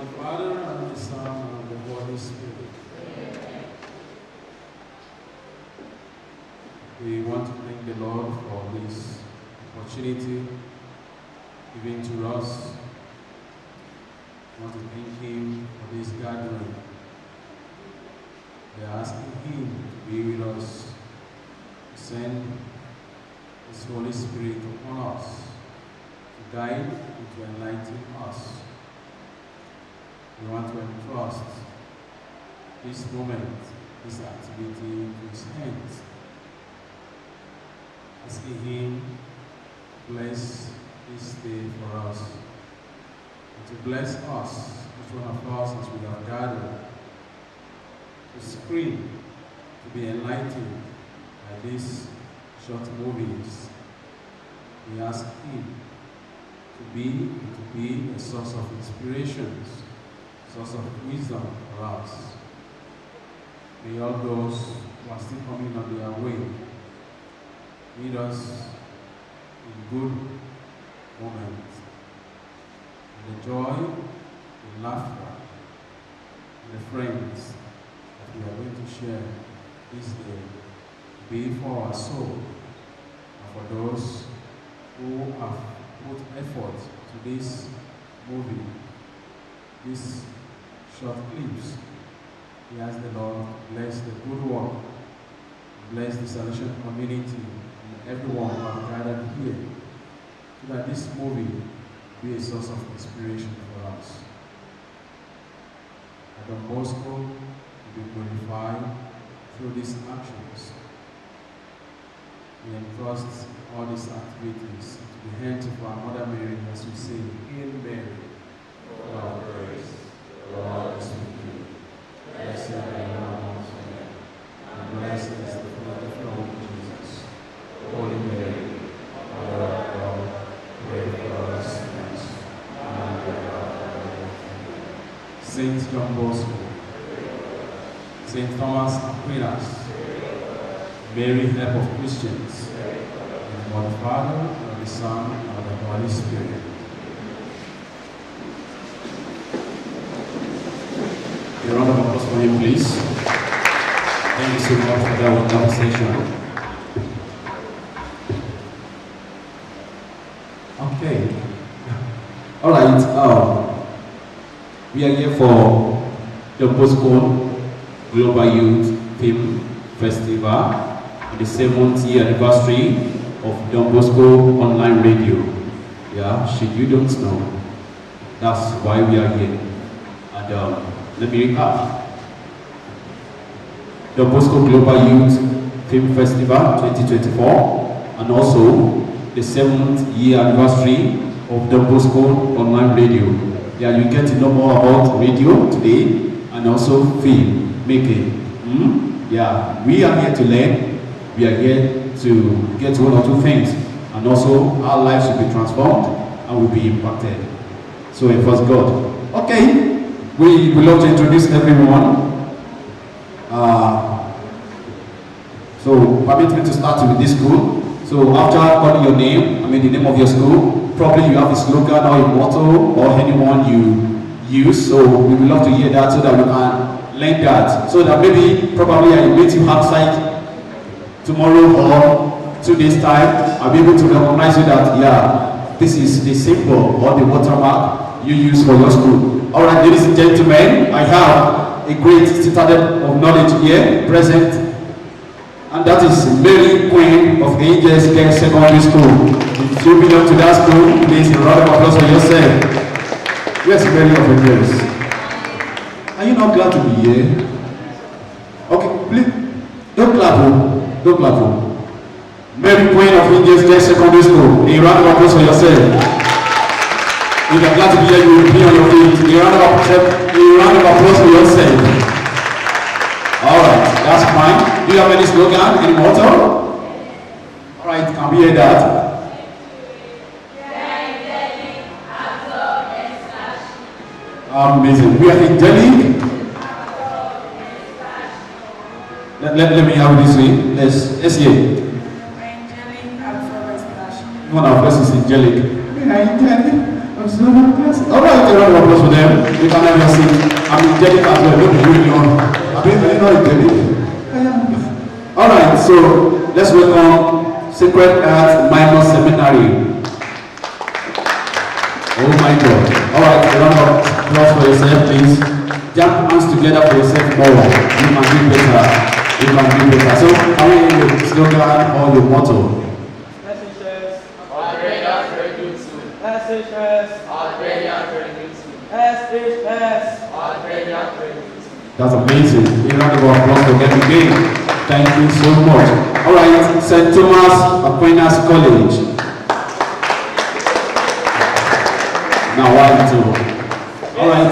the Father, and the Son, and the Holy Spirit. We want to thank the Lord for this opportunity given to us. We want to thank Him for this gathering. We are asking Him to be with us, to send His Holy Spirit upon us, to guide and to enlighten us. We want to entrust this moment, this activity to His hands, asking Him to bless this day for us, and to bless us, each one of us, as we have gathered, to scream, to be enlightened by these short movies. We ask Him to be a source of inspirations, source of wisdom for us. May all those who are still coming on their way meet us in good moments, in the joy, the laughter, and the friends that we are going to share this day, be for our soul and for those who have put effort to this movie, these short clips. We ask the Lord to bless the good work, bless the Salvation community, and everyone who have gathered here, so that this movie be a source of inspiration for us. And Bosco will be glorified through these actions. We entrust all these activities to the hands of our Mother Mary as we say, Hail Mary, full of grace, the Lord is with you. Blessed are you amongst women, and blessed is the fruit of your womb, Jesus. Holy Mary, Mother of God, pray for us sinners, now and at the hour of our death. Saint John Bosco, Saint Thomas Aquinas, Mary, help of Christians, in one Father, and the Son, and the Holy Spirit. A round of applause for him, please. Thank you so much for that wonderful session. Okay. All right. We are here for the Bosco Global Youth Film Festival, on the 7th year anniversary of Don Bosco Online Radio. Yeah, should you don't know, that's why we are here. And let me recap. The Bosco Global Youth Film Festival 2024, and also the 7th year anniversary of the Bosco Online Radio. Yeah, you get to know more about radio today, and also film making. Yeah, we are here to learn. We are here to get one or two things, and also our lives will be transformed and will be impacted. So it was God. Okay. We would love to introduce everyone. So permit me to start with this school. So after calling your name, the name of your school, probably you have a slogan or a motto or anyone you use. So we would love to hear that so that we can learn that. So that maybe, probably I meet you outside tomorrow or 2 days time, I'll be able to recognize you that, yeah, this is the symbol or the watermark you use for your school. All right, ladies and gentlemen, I have a great citadel of knowledge here present, and that is Mary, Queen of Angels Girls Secondary School. If you belong to that school, please a round of applause for yourself. Yes, Mary of Angels. Are you not glad to be here? Okay, please, don't clap. Don't clap. Mary, Queen of Angels Girls Secondary School. A round of applause for yourself. If you're glad to be here, you will be on your feet. A round of applause for yourself. Alright, that's fine. Do you have any slogan, any motto? Alright, can we hear that? Amazing. We are angelic. Let me have this way. Let's hear. Angelic, one of us is angelic. We are angelic. All right, a round of applause for them. You can have your seat. I'm Angelic as well. Don't be really on. I didn't know Angelic. All right, so let's welcome Sacred Heart Minor Seminary. Oh my God. All right, a round of applause for yourself, please. Jump hands together for yourself more. You can do better. You can do better. So, how are your slogan or your motto? That's amazing. A round of applause for them again. Thank you so much. All right, St. Thomas Aquinas College. Now, why do? All right.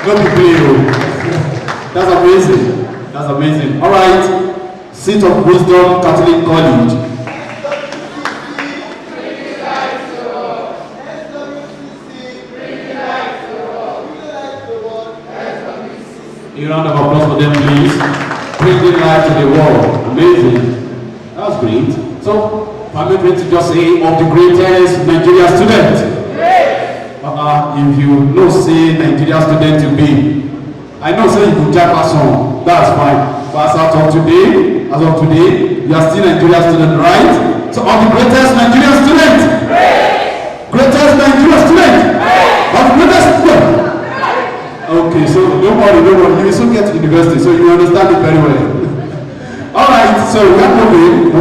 Don't be clear. That's amazing. That's amazing. All right. Seat of Wisdom Catholic College. A round of applause for them, please. Bringing life to the world. Amazing. That's great. So, permit me to just say, of the greatest Nigerian student. If you know, say Nigerian student to be, I know, say you could jack a song. That's fine. But as of today, you are still Nigerian student, right? So, of the greatest Nigerian student. Greatest Nigerian student. Of the greatest student. Okay, so don't worry. You will soon get to university, so you understand it very well. All right, so we're moving.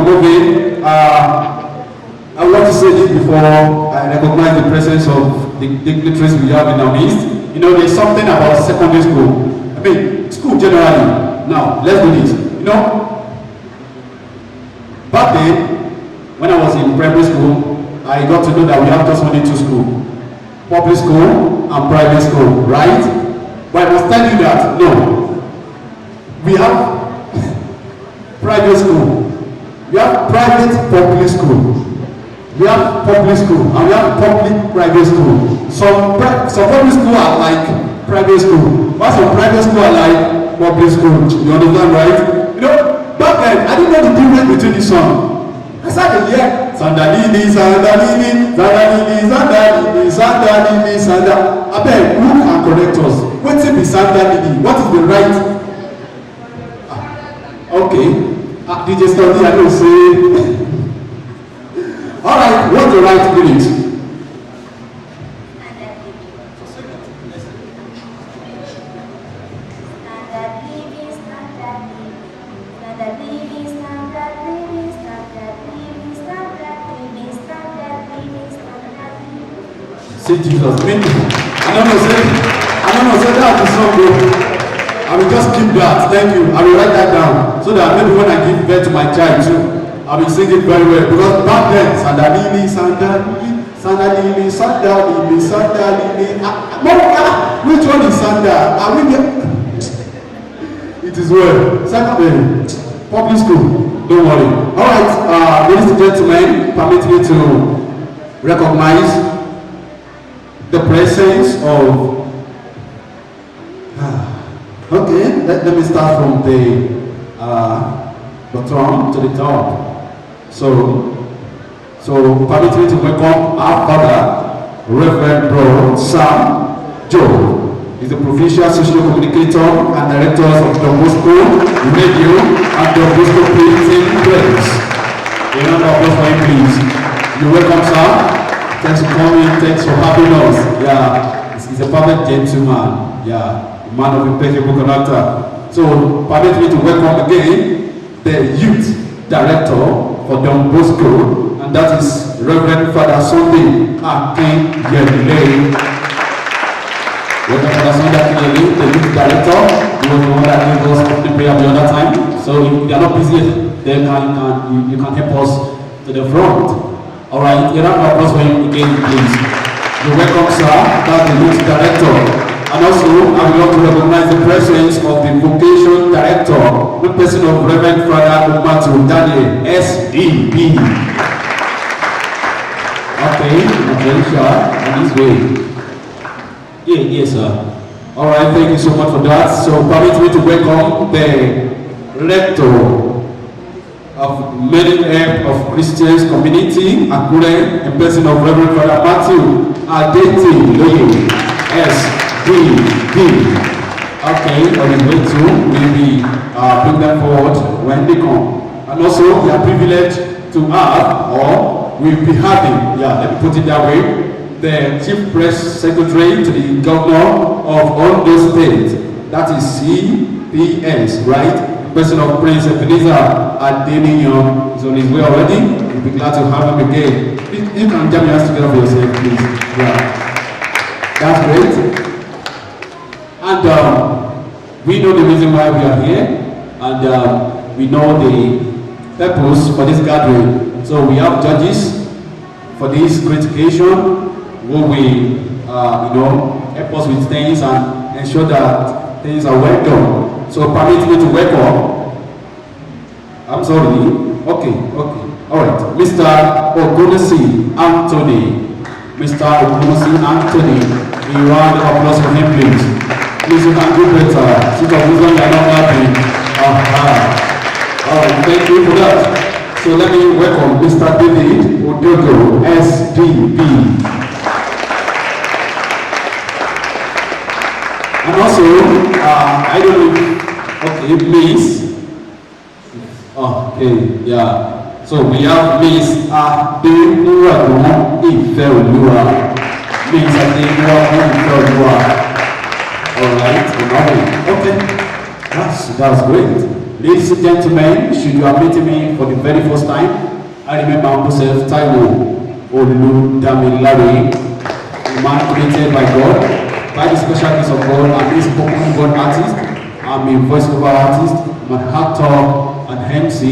I would like to say this before I recognize the presence of the dignitaries we have in our midst. You know, there's something about secondary school. I mean, school generally. Now, let's do this. You know, back then, when I was in primary school, I got to know that we have just only two schools. Public school and private school, right? But I must tell you that, no. We have private school. We have private public school. We have public school and we have public private school. Some public school are like private school, while some private school are like public school. You understand, right? You know, back then I didn't know the difference between the song. I started here. Sandalini, Sandalini, Sandalini, Sandalini, Sandalini, Sandalini. I beg, who can correct us? What's it be Sandalini? What is the right? Okay. DJ Study, I don't say. All right, what's the right lyrics? Say Jesus. I don't know, say that's the song, bro. I will just keep that. Thank you. I will write that down so that maybe when I give birth to my child too, I will sing it very well. Because back then, Sandalini, Sandalini, Sandalini, Sandalini, Sandalini. Which one is Sandal? I mean, it is well. Second, public school. Don't worry. All right, ladies and gentlemen, permit me to recognize the presence of. Okay, let me start from the bottom to the top. So permit me to welcome our father, Reverend Bro Sam Joe. He's the provincial social communicator and director of Bosco Radio and Bosco Printing Press. A round of applause for him, please. You're welcome, sir. Thanks for coming. Thanks for having us. Yeah, he's a perfect gentleman. Yeah, a man of impeccable character. So permit me to welcome again the youth director for Don Bosco, and that is Reverend Father Sunday Akin Yelile. Welcome Father Sunday Akin Yelile, the youth director. He was the one that gave us the prayer the other time. So if they are not busy, then you can help us to the front. All right, a round of applause for him again, please. You're welcome, sir. That's the youth director. And also, I would like to recognize the presence of the vocation director, the person of Reverend Father Umatu Daniel, SDB. Okay, sure, on his way. Yes, sir. All right, thank you so much for that. So permit me to welcome the rector of Many of Christians Community, Akure, in person of Reverend Father Matthew Adeti Loye, SDB. Okay, on his way to, we bring them forward when they come. And also, we are privileged to have, or we'll be having, let me put it that way, the Chief Press Secretary to the Governor of Ondo State, that is CPS, right? Person of Prince Ebenezer Adeniyo is on his way already. We'll be glad to have him again. You can jam your hands together for yourself, please. Yeah. That's great. And we know the reason why we are here, and we know the purpose for this gathering. So we have judges for this great occasion who will, help us with things and ensure that things are well done. So permit me to welcome. I'm sorry. Okay. All right. Mr. Ogunesi Anthony. Mr. Ogunesi Anthony. A round of applause for him, please. Please, you can do better. Sit up, you are not happy. All right. Thank you for that. So let me welcome Mr. David Odogo, SDB. And also, I don't know. Okay, Miss. Okay, yeah. So we have Miss Adenuwadun Ifeoluwa. Miss Adenuwadun Ifeoluwa. Alright, okay. That's great. Ladies and gentlemen, should you are meeting me for the very first time, I remember myself, Taiwo Oludamilare, a man created by God. By the special grace of God, I'm a spoken word artist, I'm a voiceover artist, I'm an actor, an MC,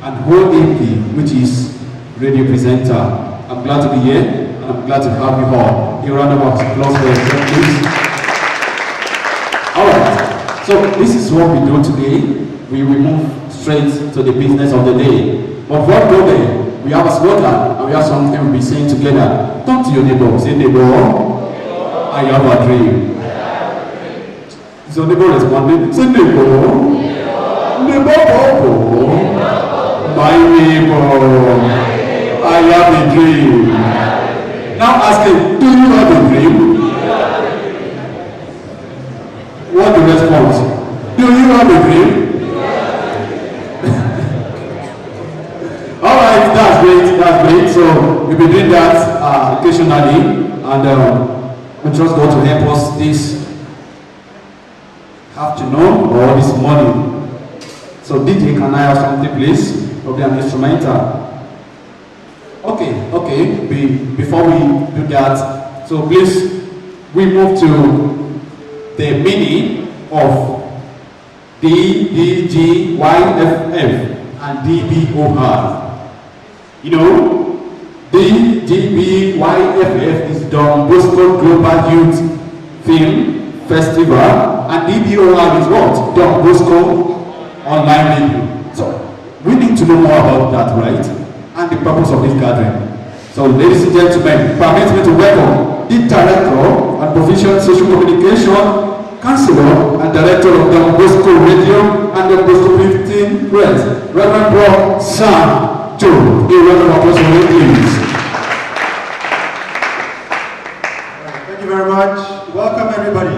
and whole AP, which is radio presenter. I'm glad to be here, and I'm glad to have you all. A round of applause for yourself, please. Alright, so this is what we do today. We will move straight to the business of the day. But before we go there, we have a slogan, and we have something we'll be saying together. Talk to your neighbor, say neighbor. I have a dream. So neighbor responded, say neighbor. Neighbor. My neighbor. I have a dream. Now ask him, do you have a dream? What the response? Do you have a dream? Alright, that's great. So we'll be doing that occasionally, and we trust God to help us this afternoon or this morning. So DJ, can I have something please? Probably an instrumental. Okay. Before we do that, so please, we move to the meaning of DDGYFF and DBOR. You know, DGBYFF is Don Bosco Global Youth Film Festival, and DBOR is what? Don Bosco Online Radio. So we need to know more about that, right? And the purpose of this gathering. So ladies and gentlemen, permit me to welcome the Director and Provincial Social Communication Councillor and Director of Don Bosco Radio and Don Bosco 15 Press, Reverend Bro Sam Joe. A round of applause for him, please. Thank you very much. Welcome everybody.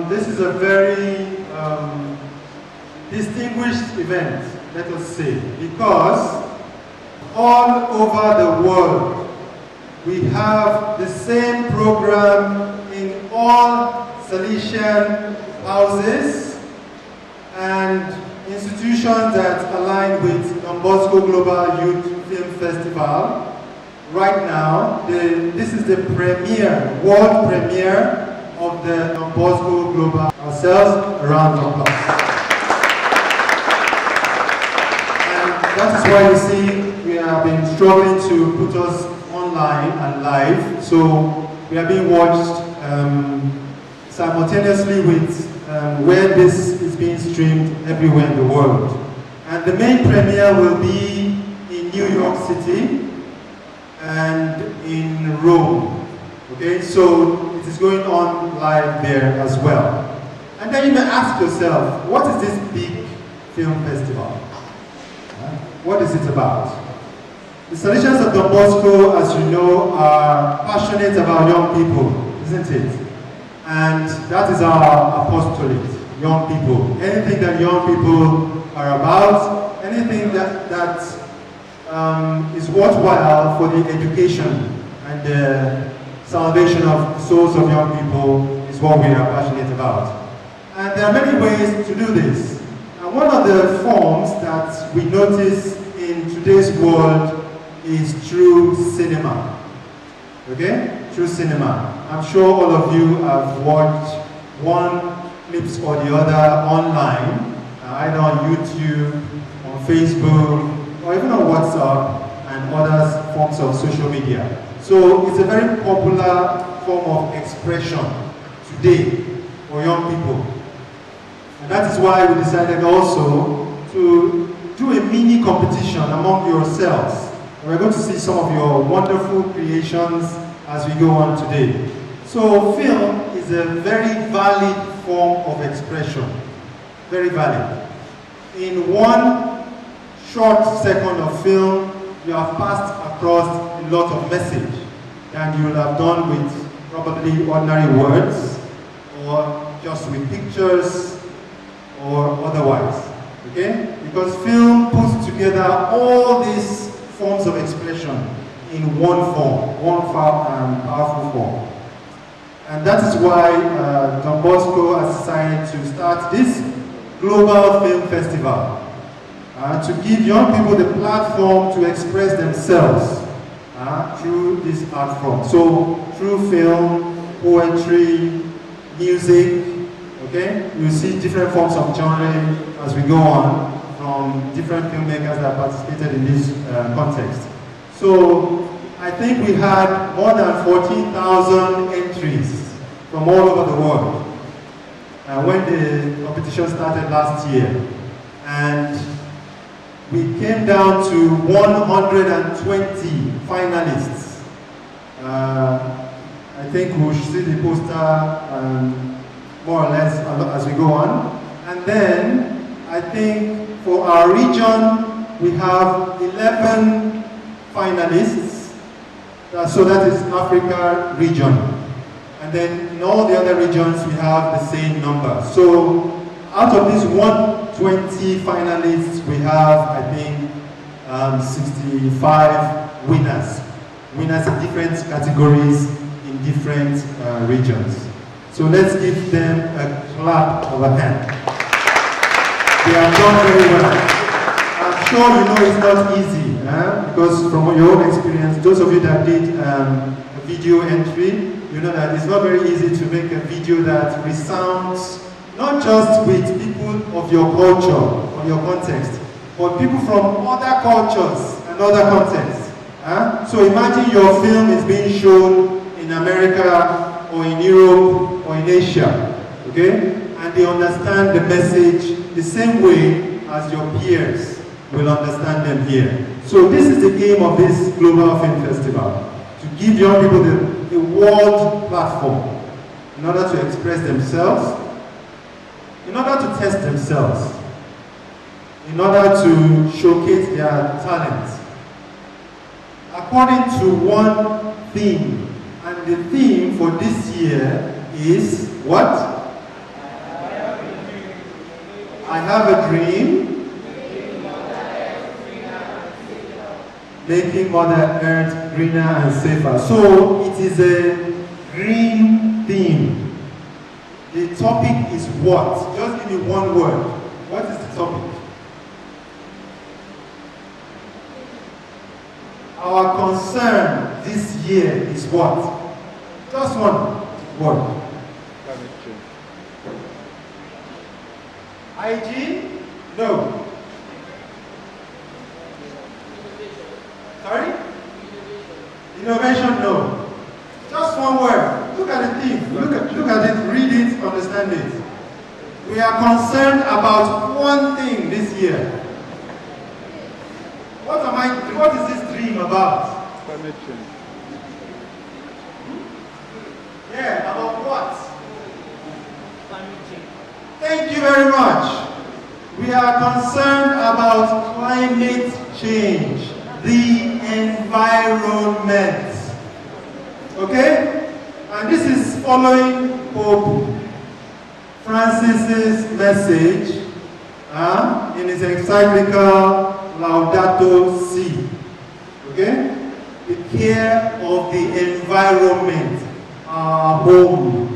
This is a very distinguished event, let us say, because all over the world we have the same program in all Salesian houses and institutions that align with Don Bosco Global Youth Film Festival. Right now, this is the world premiere of the Don Bosco Global. Ourselves, a round of applause. And that is why you see we have been struggling to put us online and live. So we are being watched simultaneously with where this is being streamed everywhere in the world. And the main premiere will be in New York City and in Rome. Okay, so it is going on live there as well. And then you may ask yourself, what is this big film festival? What is it about? The Salesians of Don Bosco, as you know, are passionate about young people, isn't it? And that is our apostolate, young people. Anything that young people are about, anything that is worthwhile for the education and the salvation of souls of young people is what we are passionate about. And there are many ways to do this. And one of the forms that we notice in today's world is through cinema. Okay? Through cinema. I'm sure all of you have watched one clips or the other online, either on YouTube, on Facebook, or even on WhatsApp and other forms of social media. So it's a very popular form of expression today for young people. And that is why we decided also to do a mini competition among yourselves. And we're going to see some of your wonderful creations as we go on today. So film is a very valid form of expression. Very valid. In one short second of film, you have passed across a lot of message than you will have done with probably ordinary words or just with pictures or otherwise. Okay? Because film puts together all these forms of expression in one form, one powerful form. And that is why Don Bosco has decided to start this Global Film Festival to give young people the platform to express themselves through this art form. So through film, poetry, music, okay? You see different forms of genre as we go on from different filmmakers that participated in this context. So I think we had more than 14,000 entries from all over the world when the competition started last year. And we came down to 120 finalists. I think we should see the poster more or less as we go on. And then I think for our region, we have 11 finalists. So that is Africa region. And then in all the other regions, we have the same number. So out of these 120 finalists, we have, I think, 65 winners. Winners in different categories in different regions. So let's give them a clap of a hand. They have done very well. I'm sure you know it's not easy, because from your own experience, those of you that did a video entry, you know that it's not very easy to make a video that resounds not just with people of your culture or your context, but people from other cultures and other contexts. So imagine your film is being shown in America or in Europe or in Asia, okay? And they understand the message the same way as your peers will understand them here. So this is the aim of this Global Film Festival, to give young people the world platform in order to express themselves, in order to test themselves, in order to showcase their talent, according to one theme. And the theme for this year is what? I have a dream. Making Mother Earth greener and safer. So it is a green theme. The topic is what? Just give me one word. What is the topic? Our concern this year is what? Just one word. Hygiene? No. Sorry? Innovation? No. Just one word. Look at the theme. Look at it, read it, understand it. We are concerned about one thing this year. What is this dream about? Yeah, about what? Thank you very much. We are concerned about climate change, the environment. Okay? And this is following Pope Francis's message in his encyclical Laudato Si. Okay? The care of the environment, our home.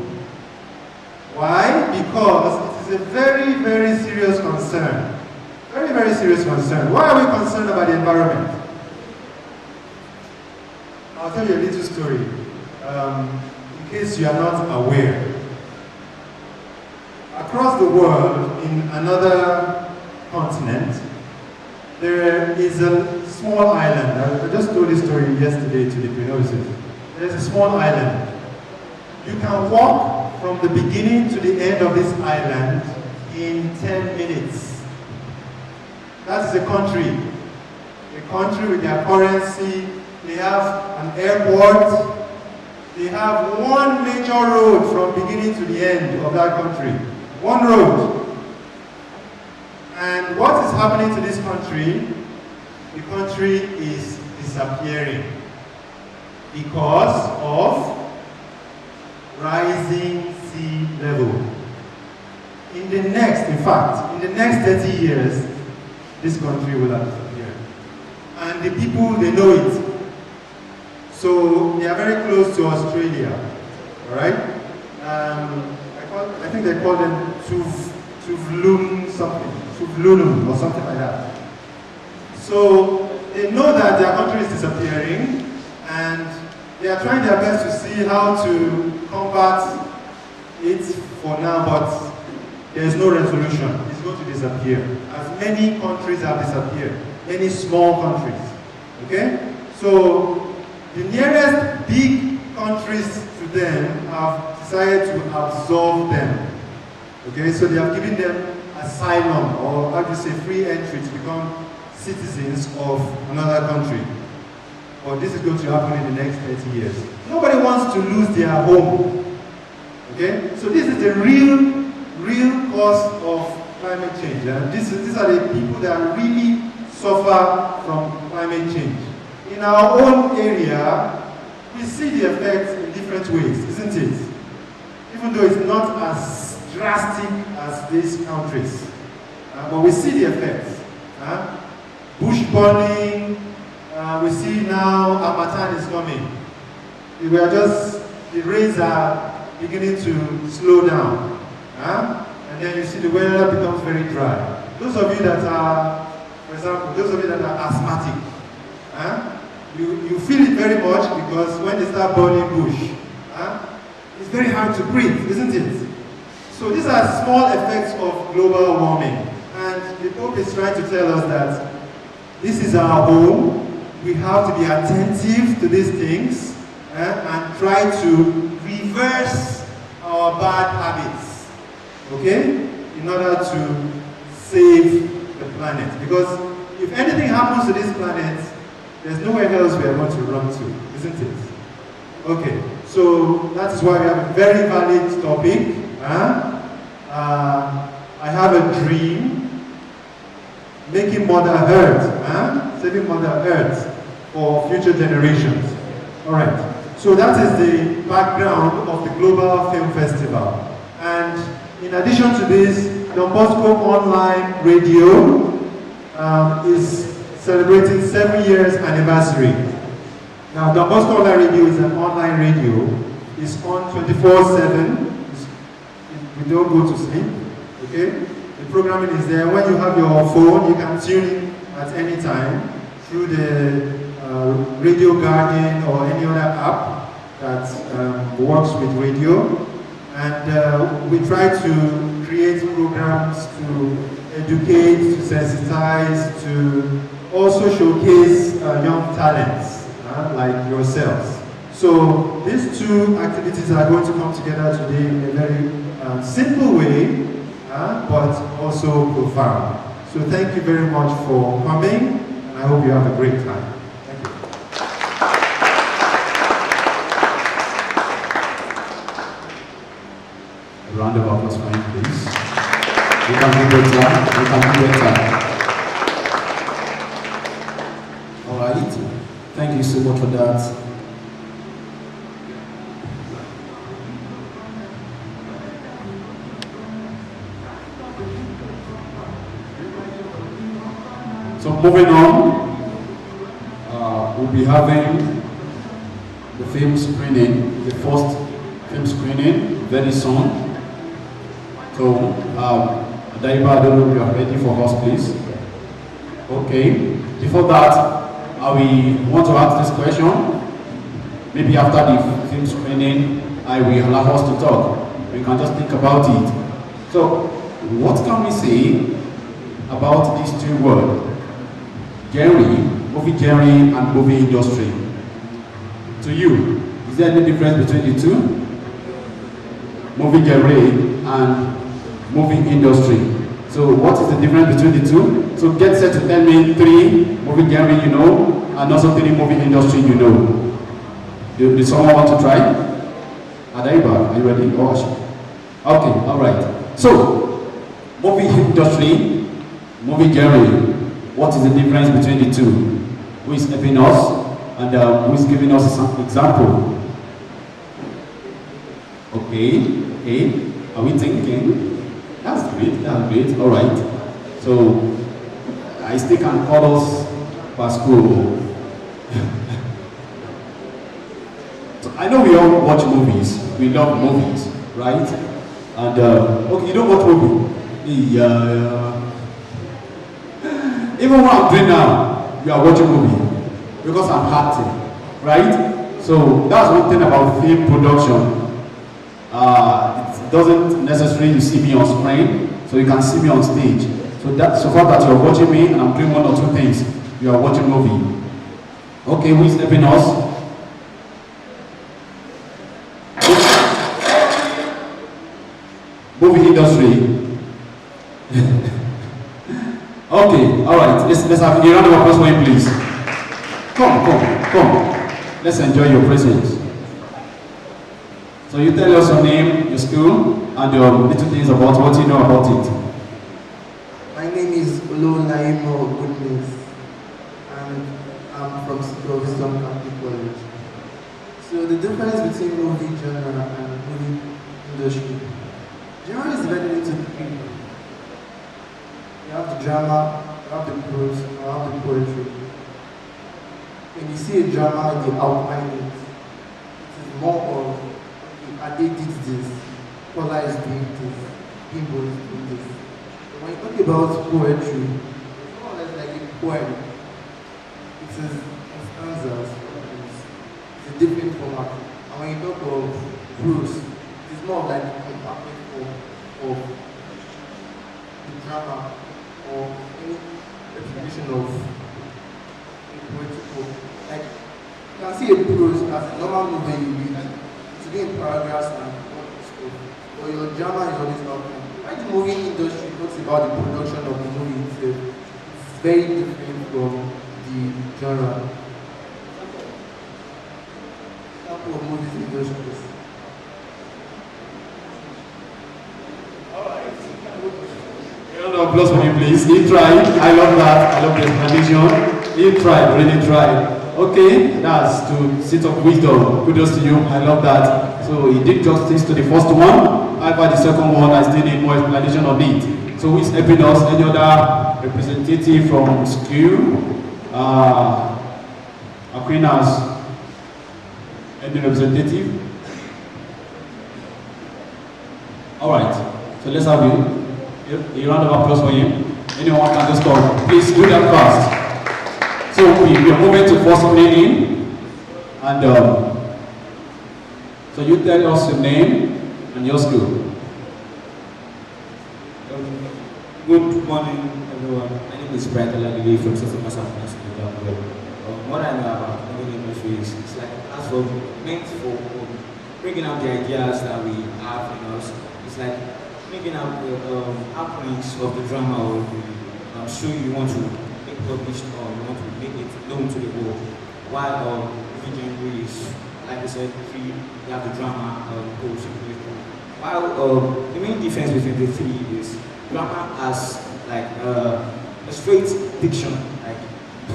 Why? Because it is a very, very serious concern. Very, very serious concern. Why are we concerned about the environment? I'll tell you a little story. In case you are not aware. Across the world, in another continent, there is a small island. I just told this story yesterday to the pre-novices. There's a small island. You can walk from the beginning to the end of this island in 10 minutes. That is a country. A country with their currency. They have an airport. They have one major road from beginning to the end of that country. One road. And what is happening to this country? The country is disappearing because of rising sea level. In the next 30 years, this country will have disappeared. And the people, they know it. So they are very close to Australia, all right? I think they call them Tuvalu something, Tuvalu or something like that. So they know that their country is disappearing, and they are trying their best to see how to combat it for now, but there is no resolution. It's going to disappear. As many countries have disappeared, many small countries. Okay? So the nearest big countries to them have decided to absorb them. Okay? So they have given them asylum, or how do you say, free entry to become citizens of another country. But this is going to happen in the next 30 years. Nobody wants to lose their home. Okay? So this is the real cause of climate change. And these are the people that really suffer from climate change. In our own area, we see the effects in different ways, isn't it? Even though it's not as drastic as these countries. But we see the effects. Bush burning, we see now Harmattan is coming. The rains are beginning to slow down. And then you see the weather becomes very dry. Those of you that are, for example, those of you that are asthmatic, you feel it very much because when they start burning bush, it's very hard to breathe, isn't it? So these are small effects of global warming. And the Pope is trying to tell us that this is our home. We have to be attentive to these things and try to reverse our bad habits, okay, in order to save the planet. Because if anything happens to this planet, there's nowhere else we are going to run to, isn't it? Okay, so that is why we have a very valid topic. I have a dream. Making Mother Earth, saving Mother Earth for future generations. All right. So that is the background of the Global Film Festival. And in addition to this, Don Bosco Online Radio is celebrating 7 years anniversary. Now, Don Bosco Online Radio is an online radio. It's on 24/7. We don't go to sleep. Okay. The programming is there. When you have your phone, you can tune in at any time through the Radio Guardian or any other app that works with radio. And we try to create programs to educate, to sensitize, to also showcase young talents like yourselves. So these two activities are going to come together today in a very simple way, but also profound. So thank you very much for coming, and I hope you have a great time. Thank you. please. You can do better. You can do better. Alright. Thank you so much for that. So moving on, we'll be having the film screening, the first film screening very soon. So, Adaiba, I don't know if you are ready for us, please. Okay. Before that, we want to ask this question. Maybe after the film screening, I will allow us to talk. We can just think about it. So, what can we say about these two words? Movie genre and movie industry. To you, is there any difference between the two? Movie genre and movie industry. So what is the difference between the two? So get set to tell me 3 movie genre you know, and also 3 movie industry you know. Did someone want to try? Adaiba, are you ready? Oh, okay, alright. So, movie industry, movie genre. What is the difference between the two? Who is helping us and who is giving us some example? Okay, are we thinking? That's great, all right. So, I still can call us Bosco. So, I know we all watch movies, we love movies, right? And, okay, you don't watch movie? Yeah. Even what I'm doing now, you are watching movie because I'm acting, right? So that's one thing about film production. It doesn't necessarily you see me on screen, so you can see me on stage. So far that you're watching me and I'm doing 1 or 2 things, you are watching movie. Okay, who is helping us? Movie industry. Okay, alright, let's have a round of applause for him, please. Come. Let's enjoy your presence. So you tell us your name, your school, and your little things about what you know about it. My name is Olo Naimo Goodness, and I'm from Wisdom Catholic College. So the difference between movie genre and movie industry. Genre is divided into 3. You have the drama, you have the prose, you have the poetry. When you see a drama, you outline it. It is more of, Ade did this, Paula is doing this, Bimbo is doing this. But when you talk about poetry, it's more or less like a poem. It is stanzas, it's a different format. And when you talk of prose, it is more like a compacted form of the drama or any representation of a poetic work. Like, you can see a prose as a normal novel you read, it's in paragraphs and all this stuff, but your drama is always outline. Why the movie industry talks about the production of the movie itself, it's very different from the genre. Example of movies industry. Round of applause for him, please. He tried. I love that. I love the explanation. He tried, really tried. Okay, that's to sit of wisdom. Kudos to you. I love that. So he did justice to the first one. However, the second one, I still need more explanation on it. So who is helping us? Any other representative from school? Aquinas? Any representative? All right. So let's have you. A round of applause for him. Anyone can just talk. Please do that fast. So we are moving to first screening, and so you tell us your name and your school. Good morning, everyone. My name is Bright Aladili from Sasama School. What I know about movie industry is it's like as for meant for bringing out the ideas that we have in us. It's like making out the outlines of the drama or the show you want to make published or you want to make it known to the world. While movie genre is, like I said, you have the drama, poetry, While the main difference between the three is drama has like a straight diction, like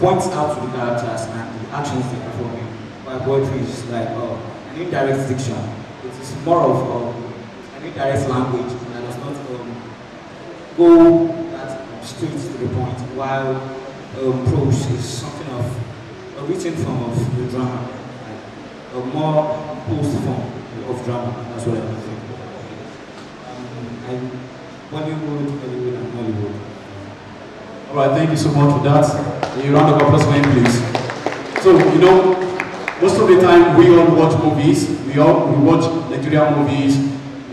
points out to the characters and the actions they're performing. While poetry is like an indirect diction. It is more of an indirect language that does not go that straight to the point. While prose is something of a written form of the drama, like a more composed form of drama. That's what I think. And Bollywood, Hollywood, and Hollywood. All right, thank you so much for that. A round of applause for him, please. So, you know, most of the time we all watch movies. We watch Nigerian movies,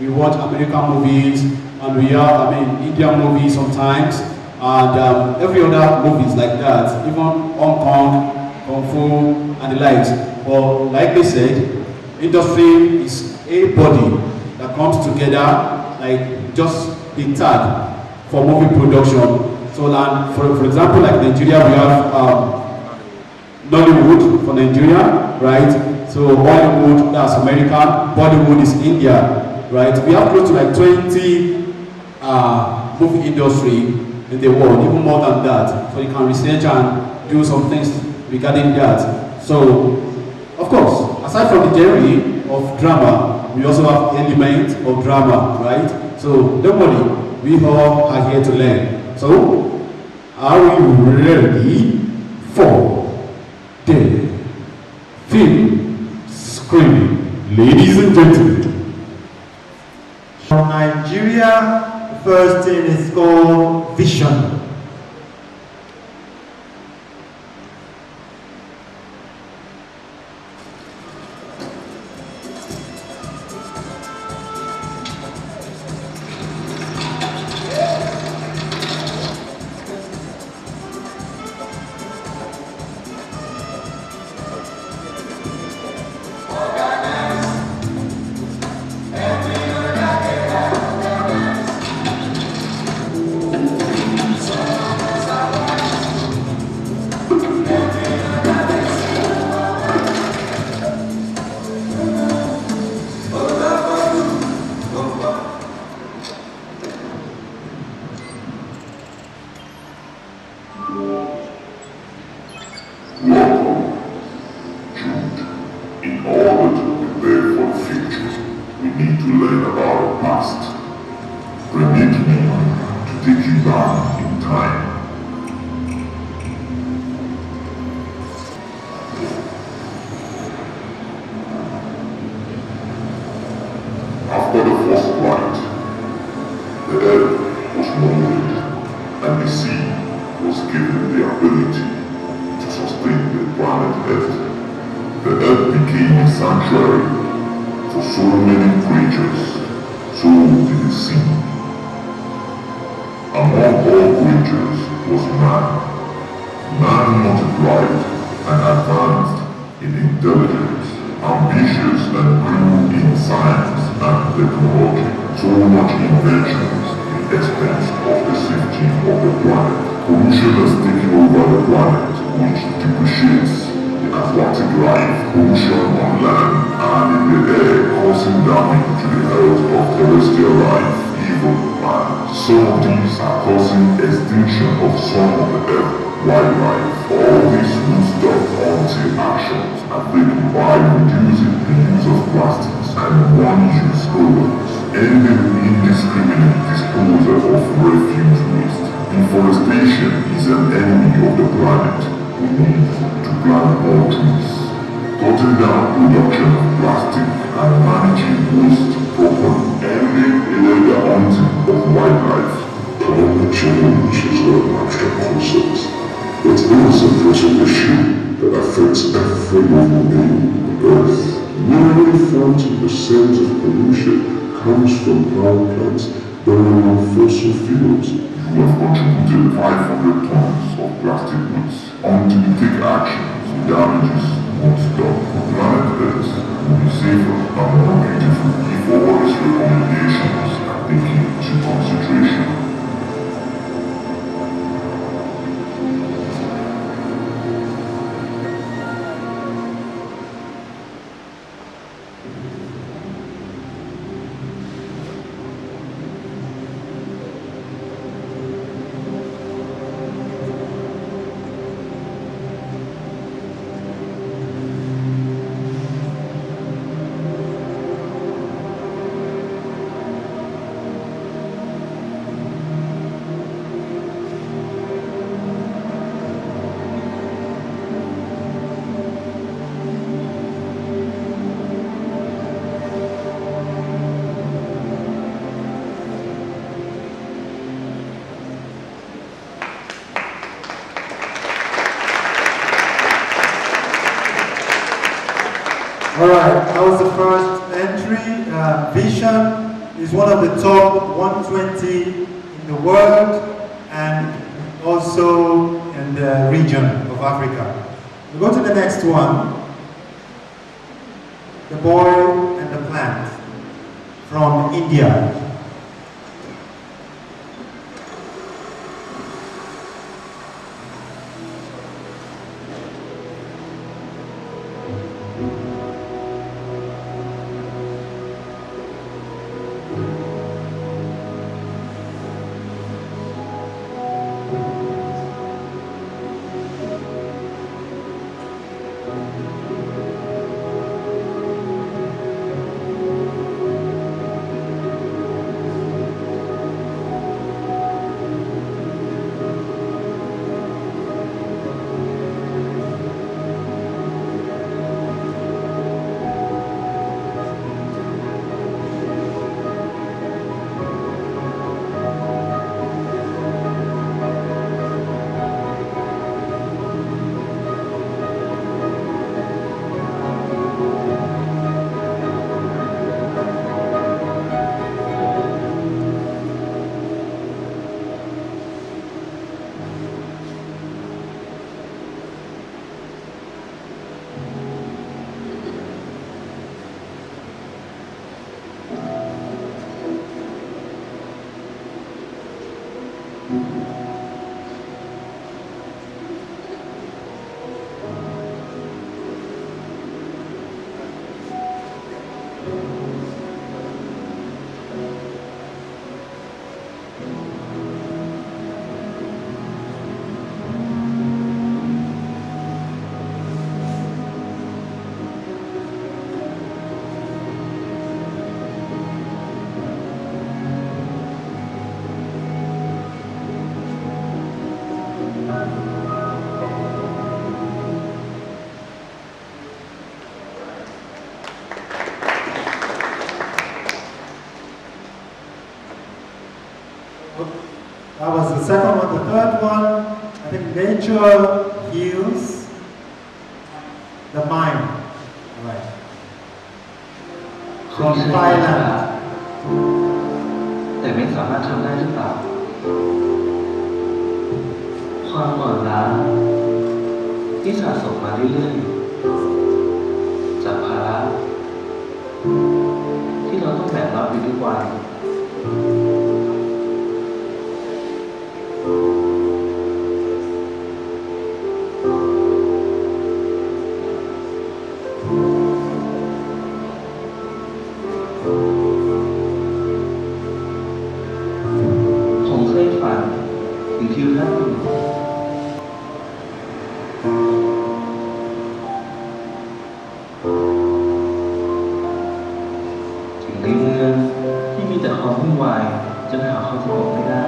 we watch American movies, and we have, Indian movies sometimes, and every other movies like that, even Hong Kong, Kung Fu, and the likes. But like they said, industry is a body that comes together, like just a tag for movie production. So, and for example, like Nigeria, we have Nollywood for Nigeria, right? So Hollywood, that's American. Bollywood is India, right? We have close to like 20 movie industry in the world, even more than that. So you can research and do some things regarding that. So, of course, aside from the genre of drama, we also have elements of drama, right? So don't worry, we all are here to learn. So, are you ready for the film screening? Ladies and gentlemen. From Nigeria, the first thing is called Vision. After the first flight, the earth was molded and the sea was given the ability to sustain the planet Earth. The earth became a sanctuary for so many creatures, so did the sea. Among all creatures was man. Man multiplied and advanced in intelligence, ambitious and grew in science and technology. So much inventions in expense of the safety of the planet. Pollution has taken over the planet, which depreciates the aquatic life, pollution on land and in the air, causing damage to the health of terrestrial life, even man. Some of these are causing extinction of some of the earth wildlife. All these will stop until actions are taken by reducing the use of plastics and one-use products, ending indiscriminate disposal of refuse waste. Deforestation is an enemy of the planet. We need to plant more trees. Cutting down production of plastic and managing waste properly, ending illegal hunting of wildlife. Climate change is not an abstract concept. It is a pressing issue that affects every living being on Earth. Nearly 40% of pollution comes from power plants burning on fossil fuels. You have contributed 500 tons of plastic waste. Until you take action, the damages won't stop. Planet Earth will be safer and more beautiful if all these recommendations are taken into consideration. Alright, that was the first entry. Vision is one of the top 120 in the world and also in the region of Africa. We go to the next one. The Boy and the Plant from India. That was the second one. The third one, I think nature heals the mind. All right. From Thailand. แต่ไม่สามารถทำได้หรือเปล่าความอ่อนล้าที่สะสมมาเรื่อยๆจากภาระที่เราต้องแบกรับอยู่ทุกวันทิวทัศน์ถึงในเมืองที่มีแต่ความวุ่นวายจนหาความสงบไม่ได้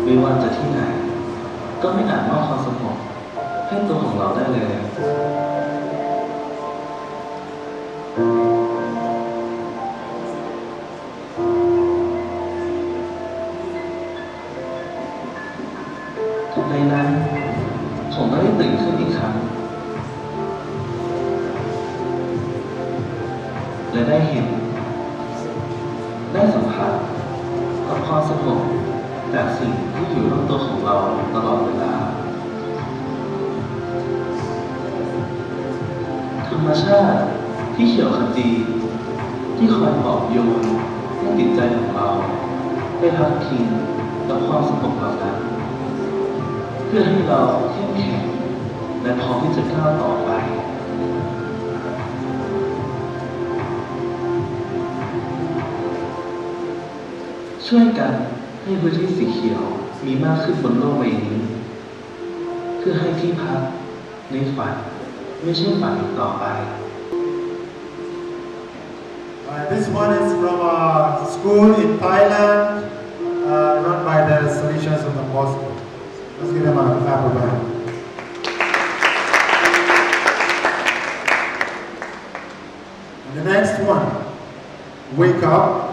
ไม่ว่าจะที่ไหนก็ไม่อาจมอบความสงบให้ตัวของเราได้เลยในนั้นผมได้ตื่นขึ้นอีกครั้งและได้เห็นได้สัมผัสกับความสงบจากสิ่งที่อยู่รอบตัวของเราตลอดเวลาธรรมชาติที่เขียวขจีที่คอยปลอบโยนให้จิตใจของเราได้พักพิงกับความสงบเหล่านั้นเพื่อให้เราเข้มแข็งและพร้อมที่จะก้าวต่อไปช่วยกันให้พื้นที่สีเขียวมีมากขึ้นบนโลกใบนี้เพื่อให้ที่พักในฝันไม่ใช่ฝันอีกต่อไป This one is from a school in Thailand, run by the Solutions of the Bosco. Let's give them a clap of hand. And the next one, Wake Up.